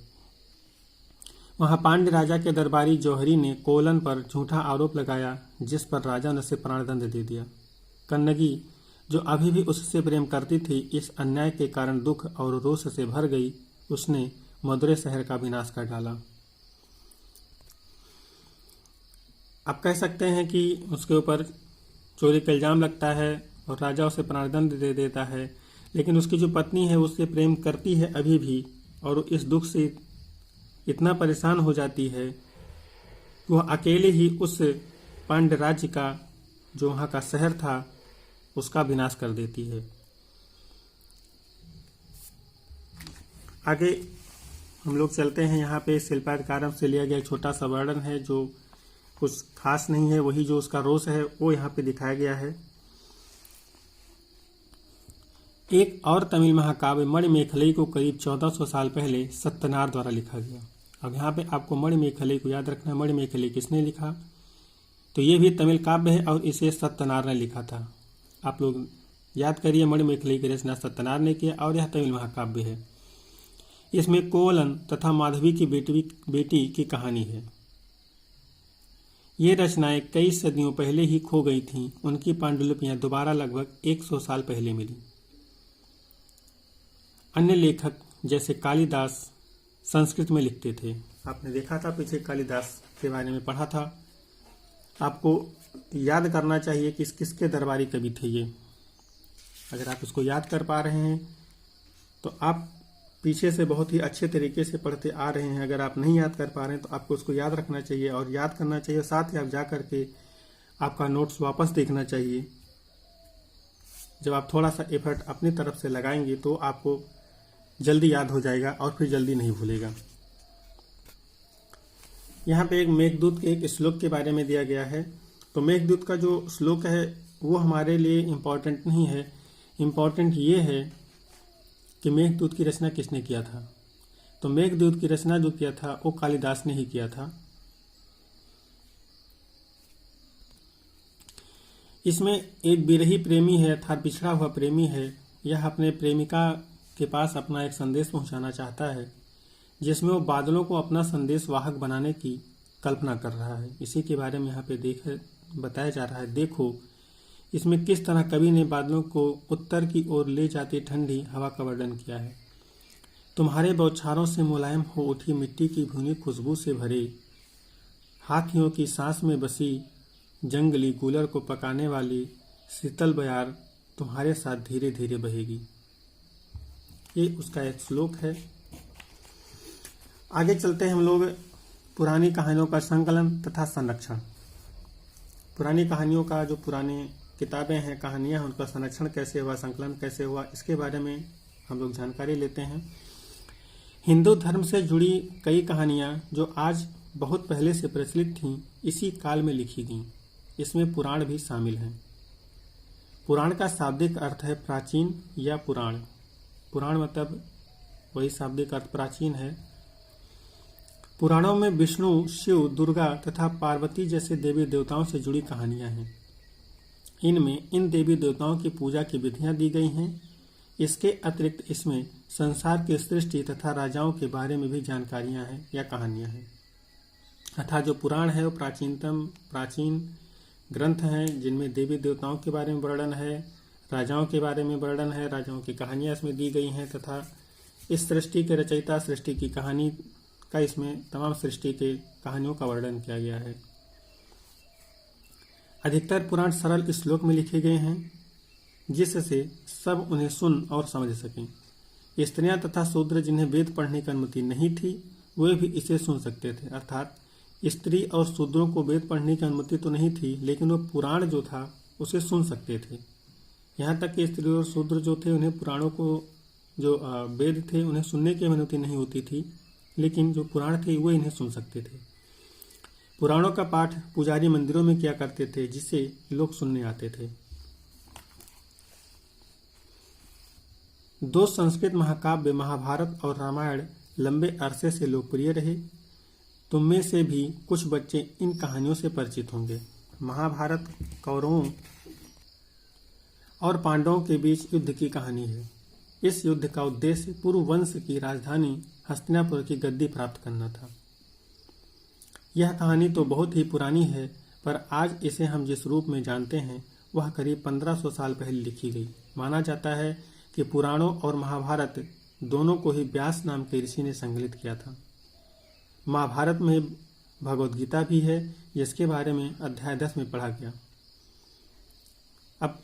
वहां पांड्य राजा के दरबारी जौहरी ने कोलन पर झूठा आरोप लगाया, जिस पर राजा ने उसे प्राणदंड दे दिया। कन्नगी जो अभी भी उससे प्रेम करती थी, इस अन्याय के कारण दुख और रोष से भर गई। उसने मदुरै शहर का विनाश कर डाला। आप कह सकते हैं कि उसके ऊपर चोरी का इल्जाम लगता है और राजा उसे प्राणदंड दे देता है, लेकिन उसकी जो पत्नी है उससे प्रेम करती है अभी भी, और इस दुख से इतना परेशान हो जाती है कि वह अकेले ही उस पांड्य राज्य का जो वहाँ का शहर था उसका विनाश कर देती है। आगे हम लोग चलते हैं। यहाँ पे शिल्पाधिकारम से लिया गया एक छोटा सा वर्णन है जो कुछ खास नहीं है, वही जो उसका रोष है वो यहाँ पे दिखाया गया है। एक और तमिल महाकाव्य मणिमेखलई को करीब 1400 साल पहले सत्यनार द्वारा लिखा गया। अब यहाँ पे आपको मणिमेखलई को याद रखना है। मणिमेखलई किसने लिखा? तो ये भी तमिल काव्य है और इसे सत्यनार ने लिखा था। आप लोग याद करिए, मणिमेखलई की रचना सत्यनार ने किया और यह तमिल महाकाव्य है। इसमें कोवलन तथा माधवी की बेटी की कहानी है। ये रचनाएं कई सदियों पहले ही खो गई थीं। उनकी पांडुलिपियां दोबारा लगभग 100 साल पहले मिली। अन्य लेखक जैसे कालिदास संस्कृत में लिखते थे। आपने देखा था पीछे, कालिदास के बारे में पढ़ा था। आपको याद करना चाहिए कि किसके दरबारी कवि थे ये। अगर आप इसको याद कर पा रहे हैं तो आप पीछे से बहुत ही अच्छे तरीके से पढ़ते आ रहे हैं। अगर आप नहीं याद कर पा रहे हैं तो आपको उसको याद रखना चाहिए और याद करना चाहिए। साथ ही आप जा करके आपका नोट्स वापस देखना चाहिए। जब आप थोड़ा सा एफर्ट अपनी तरफ से लगाएंगे तो आपको जल्दी याद हो जाएगा और फिर जल्दी नहीं भूलेगा। यहाँ पे एक मेघदूत के एक श्लोक के बारे में दिया गया है। तो मेघदूत का जो श्लोक है वो हमारे लिए इम्पोर्टेंट नहीं है। इम्पोर्टेंट ये है कि मेघदूत की रचना किसने किया था। तो मेघदूत की रचना जो किया था वो कालिदास ने ही किया था। इसमें एक विरही प्रेमी है अर्थात बिछड़ा हुआ प्रेमी है। यह अपने प्रेमिका के पास अपना एक संदेश पहुंचाना चाहता है, जिसमें वो बादलों को अपना संदेश वाहक बनाने की कल्पना कर रहा है। इसी के बारे में यहाँ पे बताया जा रहा है। देखो इसमें किस तरह कवि ने बादलों को उत्तर की ओर ले जाती ठंडी हवा का वर्णन किया है। तुम्हारे बौछारों से मुलायम हो उठी मिट्टी की भुनी खुशबू से भरे हाथियों की सांस में बसी जंगली कूलर को पकाने वाली शीतल बयार तुम्हारे साथ धीरे धीरे बहेगी। ये उसका एक श्लोक है। आगे चलते हैं हम लोग पुरानी कहानियों का संकलन तथा संरक्षण। पुरानी कहानियों का जो पुरानी किताबें हैं, कहानियां हैं, उनका संरक्षण कैसे हुआ, संकलन कैसे हुआ, इसके बारे में हम लोग जानकारी लेते हैं। हिंदू धर्म से जुड़ी कई कहानियां जो आज बहुत पहले से प्रचलित थीं, इसी काल में लिखी गईं। इसमें पुराण भी शामिल हैं। पुराण का शाब्दिक अर्थ है प्राचीन या पुराण। पुराण मतलब वही शाब्दिक अर्थ प्राचीन है। पुराणों में विष्णु, शिव, दुर्गा तथा पार्वती जैसे देवी देवताओं से जुड़ी कहानियां हैं। इनमें इन देवी देवताओं की पूजा की विधियां दी गई हैं। इसके अतिरिक्त इसमें संसार की सृष्टि तथा राजाओं के बारे में भी जानकारियां हैं या कहानियां हैं। अर्थात जो पुराण है वो प्राचीन ग्रंथ हैं, जिनमें देवी देवताओं के बारे में वर्णन है, राजाओं के बारे में वर्णन है, राजाओं की कहानियां इसमें दी गई हैं तथा इस सृष्टि के रचयिता, सृष्टि की कहानी का, इसमें तमाम सृष्टि के कहानियों का वर्णन किया गया है। अधिकतर पुराण सरल श्लोक में लिखे गए हैं, जिससे सब उन्हें सुन और समझ सकें। स्त्रियां तथा शूद्र जिन्हें वेद पढ़ने की अनुमति नहीं थी, वे भी इसे सुन सकते थे। अर्थात स्त्री और शूद्रों को वेद पढ़ने की अनुमति तो नहीं थी, लेकिन वो पुराण जो था उसे सुन सकते थे। यहाँ तक कि स्त्री और शूद्र जो थे उन्हें पुराणों को जो वेद थे उन्हें सुनने की अनुमति नहीं होती थी, लेकिन जो पुराण थे वो इन्हें सुन सकते थे। पुराणों का पाठ पुजारी मंदिरों में किया करते थे, जिसे लोग सुनने आते थे। दो संस्कृत महाकाव्य महाभारत और रामायण लंबे अरसे से लोकप्रिय रहे। तुम में से भी कुछ बच्चे इन कहानियों से परिचित होंगे। महाभारत कौरवों और पांडवों के बीच युद्ध की कहानी है। इस युद्ध का उद्देश्य पुरु वंश की राजधानी हस्तिनापुर की गद्दी प्राप्त करना था। यह कहानी तो बहुत ही पुरानी है, पर आज इसे हम जिस रूप में जानते हैं वह करीब 1500 साल पहले लिखी गई। माना जाता है कि पुराणों और महाभारत दोनों को ही व्यास नाम के ऋषि ने संकलित किया था। महाभारत में भगवद गीता भी है, जिसके बारे में अध्याय 10 में पढ़ा गया। अब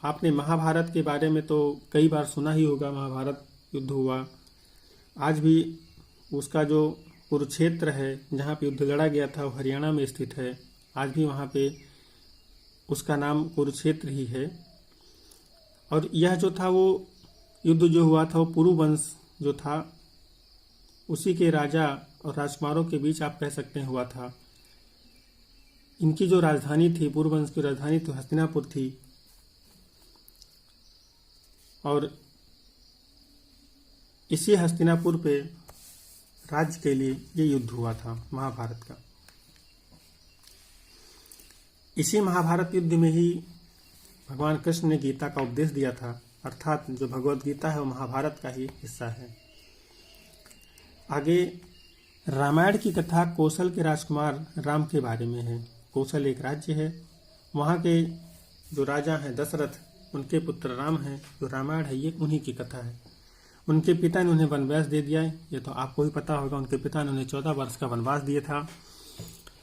आपने महाभारत के बारे में तो कई बार सुना ही होगा। महाभारत युद्ध हुआ, आज भी उसका जो कुरुक्षेत्र है जहाँ पे युद्ध लड़ा गया था वो हरियाणा में स्थित है। आज भी वहाँ पे उसका नाम कुरुक्षेत्र ही है। और यह जो था वो युद्ध जो हुआ था वो पुरु वंश जो था उसी के राजा और राजकुमारों के बीच आप कह सकते हैं हुआ था। इनकी जो राजधानी थी, पुरु वंश की राजधानी तो हस्तिनापुर थी, और इसी हस्तिनापुर पे राज्य के लिए ये युद्ध हुआ था महाभारत का। इसी महाभारत युद्ध में ही भगवान कृष्ण ने गीता का उपदेश दिया था, अर्थात जो भगवद गीता है वो महाभारत का ही हिस्सा है। आगे रामायण की कथा कौशल के राजकुमार राम के बारे में है। कौशल एक राज्य है, वहाँ के जो राजा हैं दशरथ, उनके पुत्र राम हैं। जो रामायण है ये उन्हीं की कथा है। उनके पिता ने उन्हें वनवास दे दिया है, ये तो आपको ही पता होगा। उनके पिता ने उन्हें 14 वर्ष का वनवास दिया था।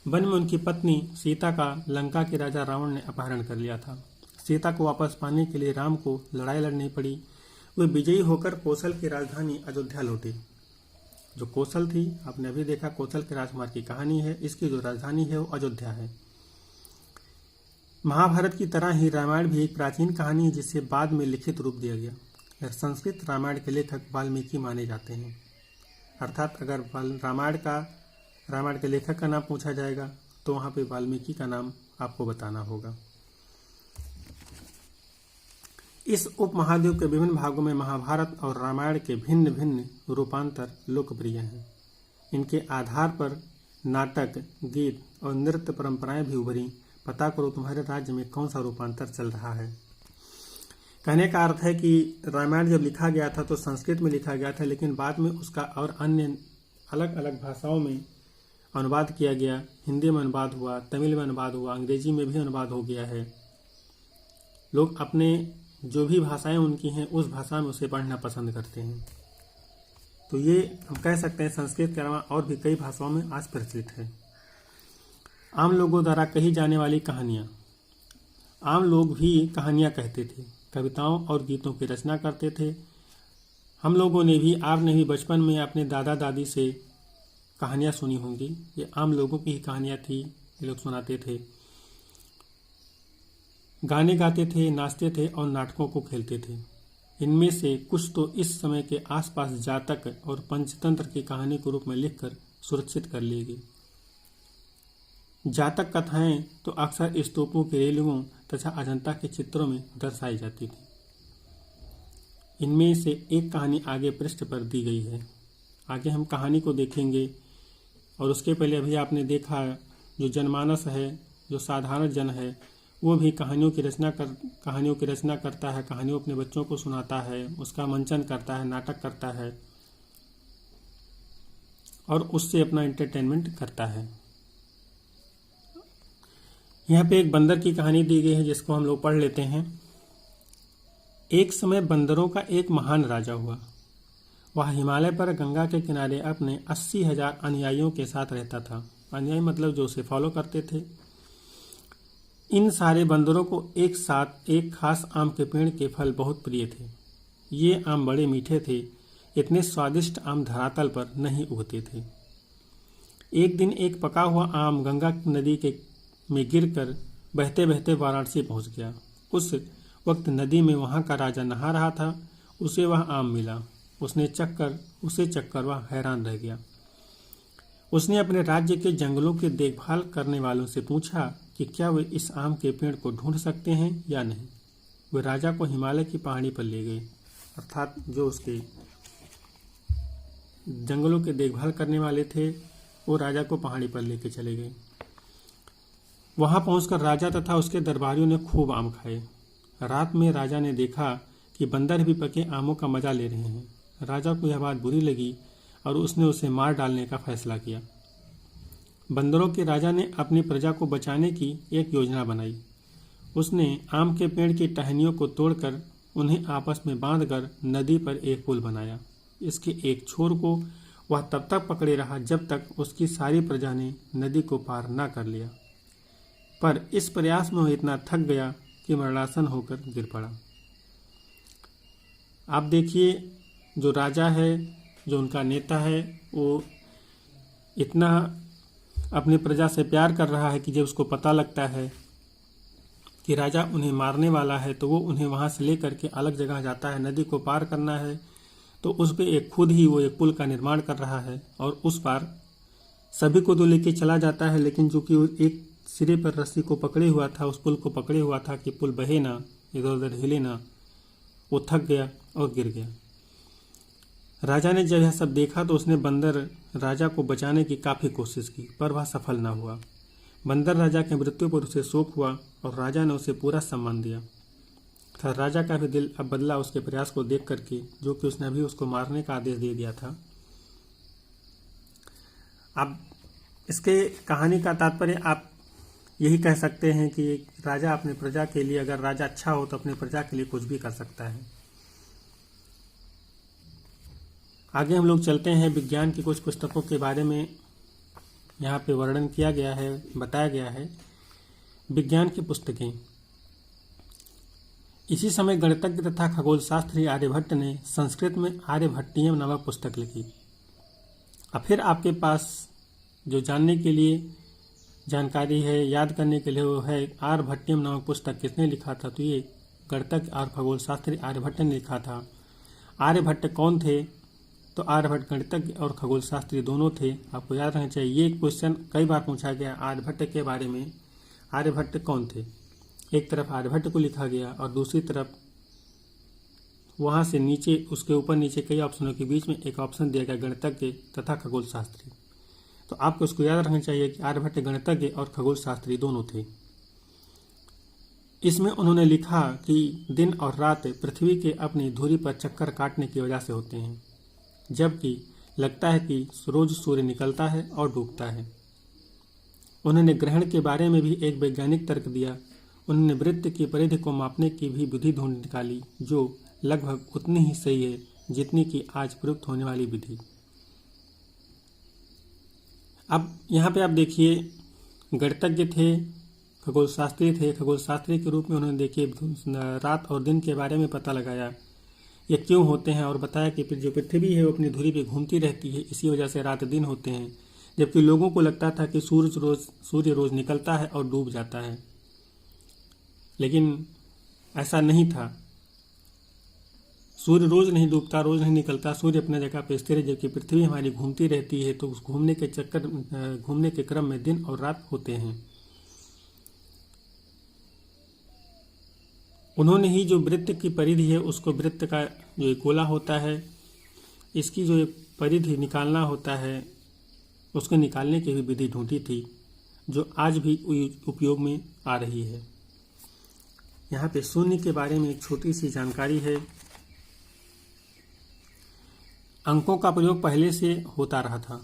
वन में उनकी पत्नी सीता का लंका के राजा रावण ने अपहरण कर लिया था। सीता को वापस पाने के लिए राम को लड़ाई लड़नी पड़ी। वे विजयी होकर कौशल की राजधानी अयोध्या लौटे। जो कौशल थी, आपने अभी देखा, कौशल के राजकुमार की कहानी है। इसकी जो राजधानी है वो अयोध्या है। महाभारत की तरह ही रामायण भी एक प्राचीन कहानी है, जिसे बाद में लिखित रूप दिया गया। यह संस्कृत रामायण के लेखक वाल्मीकि माने जाते हैं। अर्थात अगर रामायण के लेखक का नाम पूछा जाएगा तो वहाँ पे वाल्मीकि का नाम आपको बताना होगा। इस उपमहाद्वीप के विभिन्न भागों में महाभारत और रामायण के भिन्न भिन्न रूपांतर लोकप्रिय हैं। इनके आधार पर नाटक, गीत और नृत्य परंपराएं भी उभरी। पता करो तुम्हारे राज्य में कौन सा रूपांतर चल रहा है। कहने का अर्थ है कि रामायण जब लिखा गया था तो संस्कृत में लिखा गया था, लेकिन बाद में उसका और अन्य अलग अलग भाषाओं में अनुवाद किया गया। हिंदी में अनुवाद हुआ, तमिल में अनुवाद हुआ, अंग्रेजी में भी अनुवाद हो गया है। लोग अपने जो भी भाषाएं उनकी हैं उस भाषा में उसे पढ़ना पसंद करते हैं। तो ये हम कह सकते हैं संस्कृत के अलावा और भी कई भाषाओं में आज प्रचलित है। आम लोगों द्वारा कही जाने वाली कहानियाँ। आम लोग भी कहानियाँ कहते थे, कविताओं और गीतों की रचना करते थे। हम लोगों ने भी, आपने भी बचपन में अपने दादा दादी से कहानियाँ सुनी होंगी। ये आम लोगों की ही कहानियाँ थी, ये लोग सुनाते थे। गाने गाते थे, नाचते थे और नाटकों को खेलते थे। इनमें से कुछ तो इस समय के आसपास जातक और पंचतंत्र की कहानी के रूप में लिखकर सुरक्षित कर ली गई। जातक कथाएं तो अक्सर स्तूपों की रेलिंगों तथा अजंता के चित्रों में दर्शाई जाती थी। इनमें से एक कहानी आगे पृष्ठ पर दी गई है। आगे हम कहानी को देखेंगे, और उसके पहले अभी आपने देखा जो जनमानस है, जो साधारण जन है, वो भी कहानियों की रचना करता है। कहानियों अपने बच्चों को सुनाता है, उसका मंचन करता है, नाटक करता है और उससे अपना एंटरटेनमेंट करता है। यहाँ पे एक बंदर की कहानी दी गई है, जिसको हम लोग पढ़ लेते हैं। एक समय बंदरों का एक महान राजा हुआ। वह हिमालय पर गंगा के किनारे अपने 80,000 अनुयायियों के साथ रहता था। अनुयायी मतलब जो उसे फॉलो करते थे। इन सारे बंदरों को एक साथ एक खास आम के पेड़ के फल बहुत प्रिय थे। ये आम बड़े मीठे थे। इतने स्वादिष्ट आम धरातल पर नहीं उगते थे। एक दिन एक पका हुआ आम गंगा नदी में गिरकर बहते बहते वाराणसी पहुंच गया। उस वक्त नदी में वहां का राजा नहा रहा था उसे वह आम मिला। उसे चक्कर वह हैरान रह गया। उसने अपने राज्य के जंगलों की देखभाल करने वालों से पूछा कि क्या वे इस आम के पेड़ को ढूंढ सकते हैं या नहीं। वे राजा को हिमालय की पहाड़ी पर ले गए, अर्थात जो उसके जंगलों के देखभाल करने वाले थे वो राजा को पहाड़ी पर लेके चले गए। वहां पहुंचकर राजा तथा उसके दरबारियों ने खूब आम खाए। रात में राजा ने देखा कि बंदर भी पके आमों का मजा ले रहे हैं। राजा को यह बात बुरी लगी और उसने उसे मार डालने का फैसला किया। बंदरों के राजा ने अपनी प्रजा को बचाने की एक योजना बनाई। उसने आम के पेड़ की टहनियों को तोड़कर उन्हें आपस में बांधकर नदी पर एक पुल बनाया। इसके एक छोर को वह तब तक पकड़े रहा जब तक उसकी सारी प्रजा ने नदी को पार न कर लिया। पर इस प्रयास में वह इतना थक गया कि मरणासन होकर गिर पड़ा। आप देखिए, जो राजा है, जो उनका नेता है, वो इतना अपनी प्रजा से प्यार कर रहा है कि जब उसको पता लगता है कि राजा उन्हें मारने वाला है तो वो उन्हें वहां से लेकर के अलग जगह जाता है। नदी को पार करना है तो उस पे खुद ही वो एक पुल का निर्माण कर रहा है और उस पार सभी को तो लेके चला जाता है, लेकिन जो कि वो एक सिरे पर रस्सी को पकड़े हुआ था, उस पुल को पकड़े हुआ था कि पुल बहे ना, इधर उधर हिले ना, वो थक गया और गिर गया। राजा ने जब यह सब देखा तो उसने बंदर राजा को बचाने की काफ़ी कोशिश की, पर वह सफल न हुआ। बंदर राजा की मृत्यु पर उसे शोक हुआ और राजा ने उसे पूरा सम्मान दिया था। राजा का भी दिल अब बदला उसके प्रयास को देख करके, जो कि उसने अभी उसको मारने का आदेश दे दिया था। अब इसके कहानी का तात्पर्य आप यही कह सकते हैं कि राजा अपने प्रजा के लिए, अगर राजा अच्छा हो तो अपने प्रजा के लिए कुछ भी कर सकता है। आगे हम लोग चलते हैं। विज्ञान की कुछ पुस्तकों के बारे में यहाँ पे वर्णन किया गया है, बताया गया है। विज्ञान की पुस्तकें। इसी समय गणितज्ञ तथा खगोल शास्त्री आर्यभट्ट ने संस्कृत में आर्यभट्टीयम नामक पुस्तक लिखी। अब फिर आपके पास जो जानने के लिए जानकारी है, याद करने के लिए, वो है आर्यभट्टीयम नामक पुस्तक किसने लिखा था। तो ये गणितज्ञ और खगोल शास्त्री आर्यभट्ट ने लिखा था। आर्यभट्ट कौन थे। तो आर्यभट्ट गणितज्ञ और खगोल शास्त्री दोनों थे। आपको याद रहना चाहिए, ये क्वेश्चन कई बार पूछा गया आर्यभट्ट के बारे में। आर्यभट्ट कौन थे। एक तरफ आर्यभट्ट को लिखा गया और दूसरी तरफ वहां से नीचे, उसके ऊपर नीचे कई ऑप्शनों के बीच में एक ऑप्शन दिया गया गणितज्ञ तथा खगोल शास्त्री। तो आपको उसको याद रखना चाहिए कि आर्यभट्ट गणितज्ञ और खगोल शास्त्री दोनों थे। इसमें उन्होंने लिखा कि दिन और रात पृथ्वी के अपनी धुरी पर चक्कर काटने की वजह से होते हैं, जबकि लगता है कि रोज सूर्य निकलता है और डूबता है। उन्होंने ग्रहण के बारे में भी एक वैज्ञानिक तर्क दिया। उन्होंने वृत्त की परिधि को मापने की भी विधि ढूंढ निकाली, जो लगभग उतनी ही सही है जितनी कि आज प्रयुक्त होने वाली विधि। अब यहाँ पे आप देखिए, गणितज्ञ थे, खगोल शास्त्री थे। खगोल शास्त्री के रूप में उन्होंने देखिए रात और दिन के बारे में पता लगाया, ये क्यों होते हैं, और बताया कि जो पृथ्वी है वो अपनी धुरी पे घूमती रहती है, इसी वजह से रात दिन होते हैं। जबकि लोगों को लगता था कि सूर्य रोज निकलता है और डूब जाता है, लेकिन ऐसा नहीं था। सूर्य रोज नहीं डूबता, रोज नहीं निकलता, सूर्य अपने जगह पे स्थिर है, जबकि पृथ्वी हमारी घूमती रहती है। तो उस घूमने के क्रम में दिन और रात होते हैं। उन्होंने ही जो वृत्त की परिधि है, उसको वृत्त का जो एक गोला होता है, इसकी जो एक परिधि निकालना होता है, उसको निकालने की भी विधि ढूंढी थी, जो आज भी उपयोग में आ रही है। यहाँ पे शून्य के बारे में एक छोटी सी जानकारी है। अंकों का प्रयोग पहले से होता रहा था,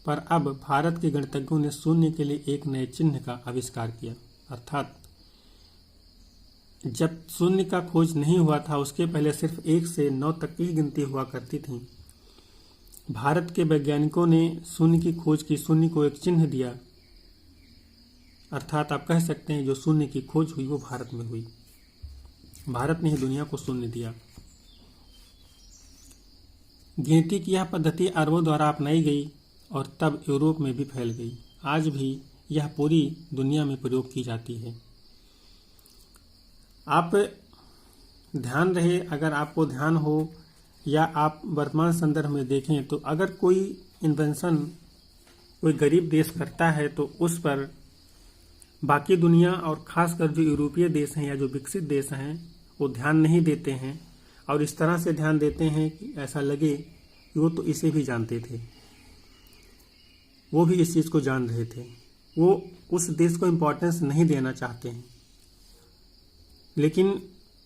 पर अब भारत के गणितज्ञों ने शून्य के लिए एक नए चिन्ह का आविष्कार किया। अर्थात जब शून्य का खोज नहीं हुआ था, उसके पहले सिर्फ 1 से 9 तक की गिनती हुआ करती थी। भारत के वैज्ञानिकों ने शून्य की खोज की, शून्य को एक चिन्ह दिया। अर्थात आप कह सकते हैं जो शून्य की खोज हुई वो भारत में हुई। भारत ने ही दुनिया को शून्य दिया। गिनती की यह पद्धति अरबों द्वारा अपनाई गई और तब यूरोप में भी फैल गई। आज भी यह पूरी दुनिया में प्रयोग की जाती है। आप ध्यान रहे, अगर आपको ध्यान हो या आप वर्तमान संदर्भ में देखें तो अगर कोई इन्वेंशन कोई गरीब देश करता है तो उस पर बाकी दुनिया और खासकर जो यूरोपीय देश हैं या जो विकसित देश हैं वो ध्यान नहीं देते हैं, और इस तरह से ध्यान देते हैं कि ऐसा लगे कि वो तो इसे भी जानते थे, वो भी इस चीज़ को जान रहे थे, वो उस देश को इम्पोर्टेंस नहीं देना चाहते हैं। लेकिन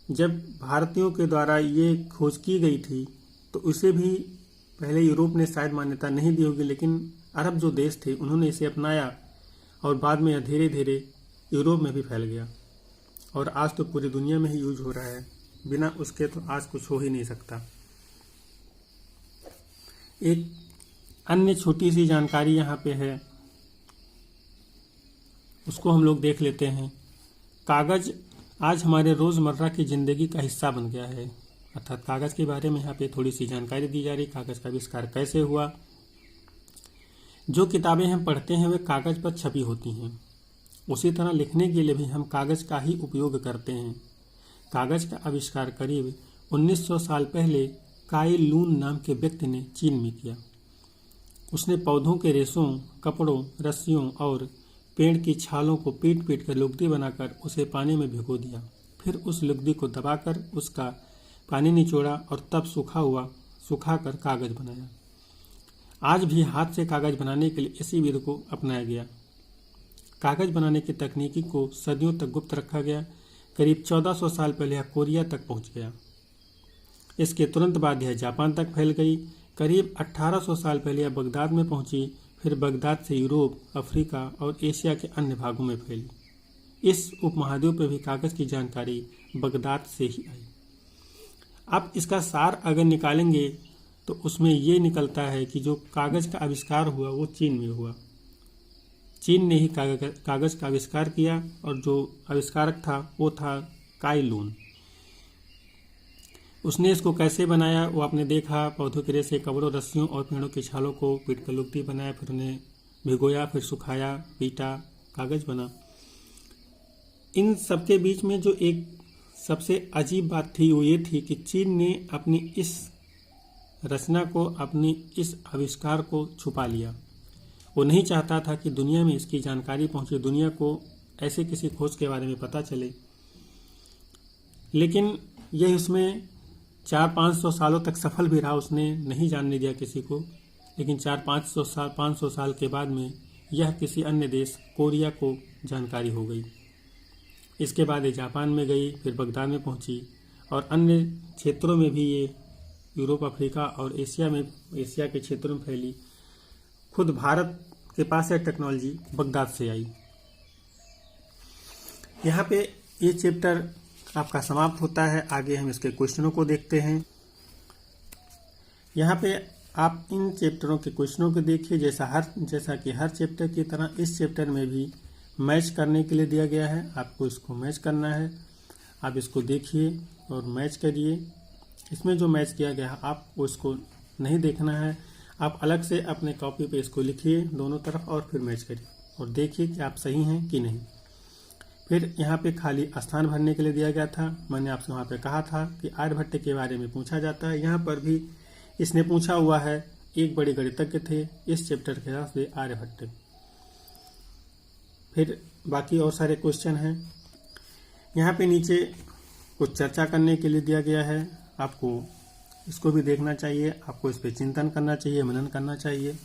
जब भारतीयों के द्वारा ये खोज की गई थी तो उसे भी पहले यूरोप ने शायद मान्यता नहीं दी होगी, लेकिन अरब जो देश थे उन्होंने इसे अपनाया और बाद में यह धीरे धीरे यूरोप में भी फैल गया और आज तो पूरी दुनिया में ही यूज हो रहा है। बिना उसके तो आज कुछ हो ही नहीं सकता। एक अन्य छोटी सी जानकारी यहाँ पे है, उसको हम लोग देख लेते हैं। कागज़ आज हमारे रोज़मर्रा की ज़िंदगी का हिस्सा बन गया है, अर्थात कागज़ के बारे में यहाँ पे थोड़ी सी जानकारी दी जा रही। कागज़ का आविष्कार कैसे हुआ? जो किताबें हम पढ़ते हैं वे कागज़ पर छपी होती हैं, उसी तरह लिखने के लिए भी हम कागज़ का ही उपयोग करते हैं। कागज़ का आविष्कार करीब 1900 साल पहले काई लून नाम के व्यक्ति ने चीन में किया। उसने पौधों के रेशों, कपड़ों, रस्सियों और पेड़ की छालों को पीट पीट कर लुगदी बनाकर उसे पानी में भिगो दिया। फिर उस लुगदी को दबाकर उसका पानी निचोड़ा और तब सुखाकर कागज़ बनाया। आज भी हाथ से कागज़ बनाने के लिए इसी विधि को अपनाया गया। कागज़ बनाने की तकनीकी को सदियों तक गुप्त रखा गया। करीब 1400 साल पहले यह कोरिया तक पहुंच गया। इसके तुरंत बाद यह जापान तक फैल गई। करीब 1800 साल पहले यह बगदाद में पहुंची, फिर बगदाद से यूरोप, अफ्रीका और एशिया के अन्य भागों में फैली। इस उपमहाद्वीप पर भी कागज़ की जानकारी बगदाद से ही आई। अब इसका सार अगर निकालेंगे तो उसमें ये निकलता है कि जो कागज़ का आविष्कार हुआ वो चीन में हुआ। चीन ने ही कागज़ का आविष्कार किया और जो आविष्कारक था वो था काई लून। उसने इसको कैसे बनाया वो आपने देखा। पौधों के रेशे, कपड़ों, रस्सियों और पेड़ों की छालों को पीट कर लुगदी बनाया, फिर उन्हें भिगोया, फिर सुखाया, पीटा, कागज़ बना। इन सबके बीच में जो एक सबसे अजीब बात थी वो ये थी कि चीन ने अपनी इस रचना को, अपनी इस आविष्कार को छुपा लिया। वो नहीं चाहता था कि दुनिया में इसकी जानकारी पहुंचे, दुनिया को ऐसे किसी खोज के बारे में पता चले। लेकिन यह उसमें 400-500 सालों तक सफल भी रहा, उसने नहीं जानने दिया किसी को। लेकिन 400-500 साल के बाद में यह किसी अन्य देश कोरिया को जानकारी हो गई। इसके बाद ये जापान में गई, फिर बगदाद में पहुंची और अन्य क्षेत्रों में भी ये यूरोप, अफ्रीका और एशिया के क्षेत्रों में फैली। खुद भारत के पास यह टेक्नोलॉजी बगदाद से आई। यहाँ पे ये चैप्टर आपका समाप्त होता है। आगे हम इसके क्वेश्चनों को देखते हैं। यहाँ पे आप इन चैप्टरों के क्वेश्चनों को देखिए। जैसा कि हर चैप्टर की तरह इस चैप्टर में भी मैच करने के लिए दिया गया है। आपको इसको मैच करना है। आप इसको देखिए और मैच करिए। इसमें जो मैच किया गया है आपको इसको नहीं देखना है, आप अलग से अपने कॉपी पे इसको लिखिए दोनों तरफ और फिर मैच करिए और देखिए कि आप सही हैं कि नहीं। फिर यहाँ पे खाली स्थान भरने के लिए दिया गया था। मैंने आपसे वहाँ पे कहा था कि आर्यभट्ट के बारे में पूछा जाता है। यहाँ पर भी इसने पूछा हुआ है। एक बड़े गणितज्ञ थे इस चैप्टर के हिसाब से आर्यभट्ट। फिर बाकी और सारे क्वेश्चन हैं। यहाँ पे नीचे कुछ चर्चा करने के लिए दिया गया है। आपको इसको भी देखना चाहिए, आपको इस पर चिंतन करना चाहिए, मनन करना चाहिए।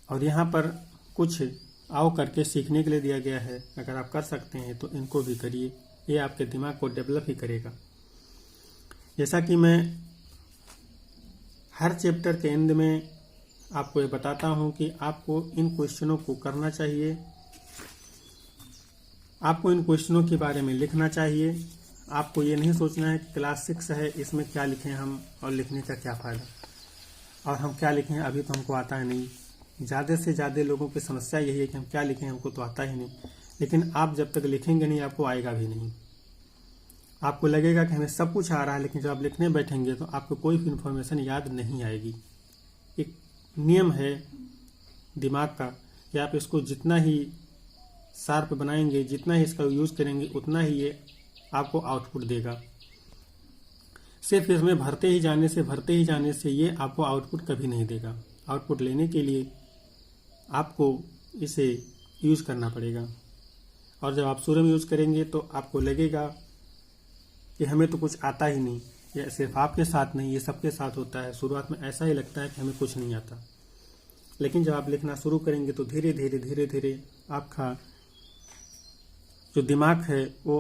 और यहाँ पर कुछ आओ करके सीखने के लिए दिया गया है। अगर आप कर सकते हैं तो इनको भी करिए, ये आपके दिमाग को डेवलप ही करेगा। जैसा कि मैं हर चैप्टर के एंड में आपको ये बताता हूँ कि आपको इन क्वेश्चनों को करना चाहिए, आपको इन क्वेश्चनों के बारे में लिखना चाहिए। आपको ये नहीं सोचना है कि क्लास 6 है इसमें क्या लिखें हम और लिखने का क्या फ़ायदा और हम क्या लिखें, अभी तो हमको आता है नहीं। ज़्यादा से ज़्यादा लोगों की समस्या यही है कि हम क्या लिखें, हमको तो आता ही नहीं। लेकिन आप जब तक लिखेंगे नहीं आपको आएगा भी नहीं। आपको लगेगा कि हमें सब कुछ आ रहा है, लेकिन जब आप लिखने बैठेंगे तो आपको कोई भी इन्फॉर्मेशन याद नहीं आएगी। एक नियम है दिमाग का कि आप इसको जितना ही शार्प बनाएंगे, जितना ही इसका यूज़ करेंगे, उतना ही ये आपको आउटपुट देगा। सिर्फ इसमें भरते ही जाने से ये आपको आउटपुट कभी नहीं देगा। आउटपुट लेने के लिए आपको इसे यूज़ करना पड़ेगा। और जब आप शुरू में यूज़ करेंगे तो आपको लगेगा कि हमें तो कुछ आता ही नहीं। ये सिर्फ आपके साथ नहीं, ये सबके साथ होता है। शुरुआत में ऐसा ही लगता है कि हमें कुछ नहीं आता, लेकिन जब आप लिखना शुरू करेंगे तो धीरे धीरे आपका जो दिमाग है वो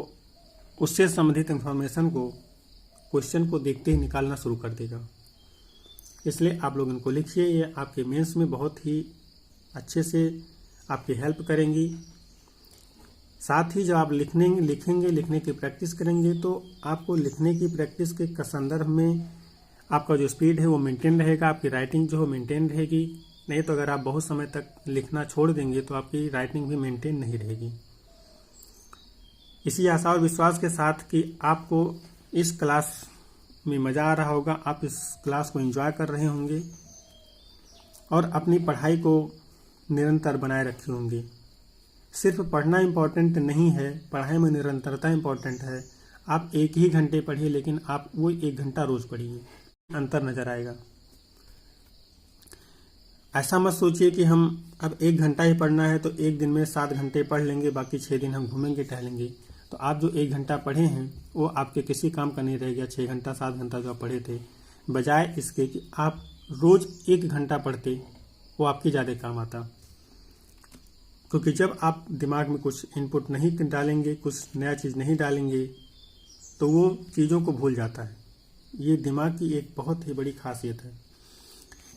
उससे संबंधित इंफॉर्मेशन को, क्वेश्चन को देखते ही निकालना शुरू कर देगा। इसलिए आप लोग इनको लिखिए, ये आपके मेंस में बहुत ही अच्छे से आपकी हेल्प करेंगी। साथ ही जब आप लिखने की प्रैक्टिस करेंगे तो आपको लिखने की प्रैक्टिस के संदर्भ में आपका जो स्पीड है वो मेंटेन रहेगा, आपकी राइटिंग जो है मेंटेन रहेगी। नहीं तो अगर आप बहुत समय तक लिखना छोड़ देंगे तो आपकी राइटिंग भी मेंटेन नहीं रहेगी। इसी आशा और विश्वास के साथ कि आपको इस क्लास में मज़ा आ रहा होगा, आप इस क्लास को एंजॉय कर रहे होंगे और अपनी पढ़ाई को निरंतर बनाए रखे होंगे। सिर्फ पढ़ना इम्पोर्टेंट नहीं है, पढ़ाई में निरंतरता इम्पोर्टेंट है। आप 1 ही घंटे पढ़िए, लेकिन आप वो 1 घंटा रोज़ पढ़िए, अंतर नज़र आएगा। ऐसा मत सोचिए कि हम अब 1 घंटा ही पढ़ना है तो एक दिन में 7 घंटे पढ़ लेंगे, बाकी 6 दिन हम घूमेंगे टहलेंगे। तो आप जो 1 घंटा पढ़े हैं वो आपके किसी काम का नहीं रहेगा। 6 घंटा 7 घंटा जो आप पढ़े थे, बजाय इसके कि आप रोज़ 1 घंटा पढ़ते, वो आपकी ज़्यादा काम आता। क्योंकि जब आप दिमाग में कुछ इनपुट नहीं डालेंगे, कुछ नया चीज़ नहीं डालेंगे, तो वो चीज़ों को भूल जाता है। ये दिमाग की एक बहुत ही बड़ी खासियत है।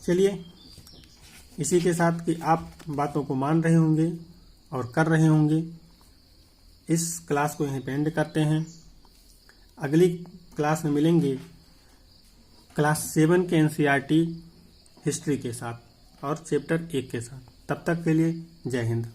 चलिए, इसी के साथ कि आप बातों को मान रहे होंगे और कर रहे होंगे, इस क्लास को यहीं पे एंड करते हैं। अगली क्लास में मिलेंगे क्लास 7 के NCERT हिस्ट्री के साथ और चैप्टर 1 के साथ। तब तक के लिए जय हिंद।